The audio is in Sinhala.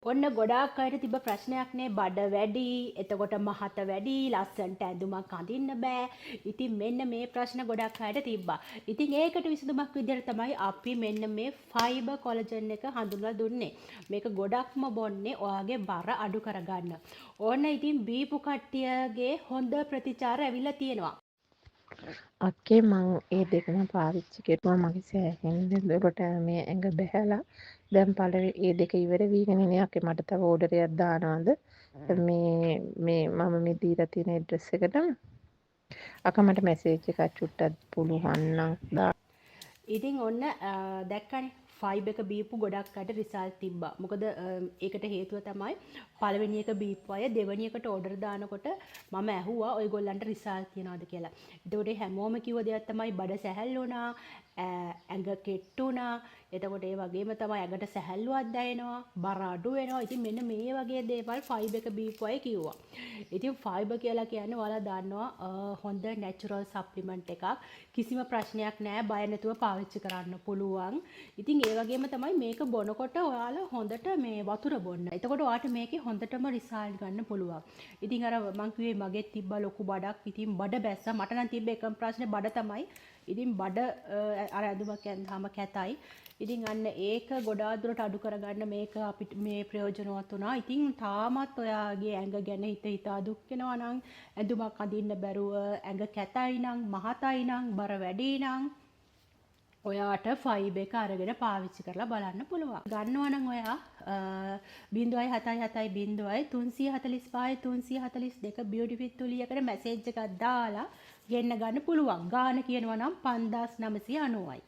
ඔන්න ගොඩාක් අයට තිබ්බ ප්‍රශ්නයක් නේ බඩ වැඩි, එතකොට මහත වැඩි, ලස්සනට ඇඳුමක් අඳින්න බෑ. ඉතින් මෙන්න මේ ප්‍රශ්න ගොඩක් අයට තිබ්බා. ඉතින් ඒකට විසඳුමක් විදිහට තමයි අපි මෙන්න මේ ෆයිබර් කොලජන් එක හඳුන්වලා දුන්නේ. මේක ගොඩක්ම බොන්නේ ඔයාගේ බර අඩු කරගන්න. ඕන්න ඉතින් බීපු කට්ටියගේ හොඳ ප්‍රතිචාර ඇවිල්ලා තියෙනවා. අක්කේ මං ඒ දෙකම පාවිච්චි කෙරුවා මගේ සෑහෙන දෙකට මේ ඇඟ බැහැලා දැන් පළවෙනි ඒ දෙක ඉවර වීගෙන ඉන්නේ අක්කේ මට තව ඕඩර් එකක් දානවද මේ මම මේ දීලා තියෙන ඇඩ්‍රස් එකට අක්කා මට මැසේජ් එකක් චුට්ටක් පුළුවන් නම් ඉතින් ඔන්න දැක්කනේ ෆයිබ් එක බීපු ගොඩක් අයට රිසල්ට් තිබ්බා. මොකද ඒකට හේතුව තමයි පළවෙනි එක බීපු අය දෙවෙනි එකට ඕඩර් දානකොට මම ඇහුවා ඔයගොල්ලන්ට රිසල්ට් තියනවද කියලා. එතකොට හැමෝම කිව්ව දෙයක් තමයි බඩ සැහැල්ලු වුණා, ඇඟ කෙට්ටු වුණා. එතකොට ඒ වගේම තමයි ඇඟට සැහැල්ලුවක් දැනෙනවා, බර අඩු වෙනවා. ඉතින් මෙන්න මේ වගේ දේවල් ෆයිබ් එක බීපු අය කිව්වා. ඉතින් ෆයිබර් කියලා කියන්නේ ඔයාලා දන්නවා හොඳ නැචරල් සප්ලිමන්ට් එකක්. කිසිම ප්‍රශ්නයක් නැහැ, බය නැතුව පාවිච්චි කරන්න පුළුවන්. ඉතින් ඒ වගේම තමයි මේක බොනකොට ඔයාලා හොඳට මේ වතුර බොන්න. එතකොට ඔයාට මේකේ හොඳටම රිසල්ට් ගන්න පුළුවන්. ඉතින් අර මං කිව්වේ මගේ තිබ්බ ලොකු බඩක්. ඉතින් බඩ බැස්සා. මට නම් තිබ්බ එකම ප්‍රශ්නේ බඩ තමයි. ඉතින් බඩ අර ඇඳුමක් ඇඳාම කැතයි. ඉතින් අන්න ඒක ගොඩාක් දුරට අඩු කරගන්න මේක අපිට මේ ප්‍රයෝජනවත් වුණා. ඉතින් තාමත් ඔයාගේ ඇඟ ගැන හිතා දුක් වෙනවා නම් ඇඳුමක් අඳින්න බැරුව ඇඟ කැතයි නම් මහතයි නම් බර වැඩි නම් ඔයාට ෆයිබ් එක අරගෙන පාවිච්චි කරලා බලන්න පුළුවන්. ගන්නවා නම් ඔයා 0.77 345 342 බියුටිෆිට් තුලියකට මැසේජ් එකක් දාලා ගෙන්න ගන්න පුළුවන්. ගාන කියනවා නම් 5990යි.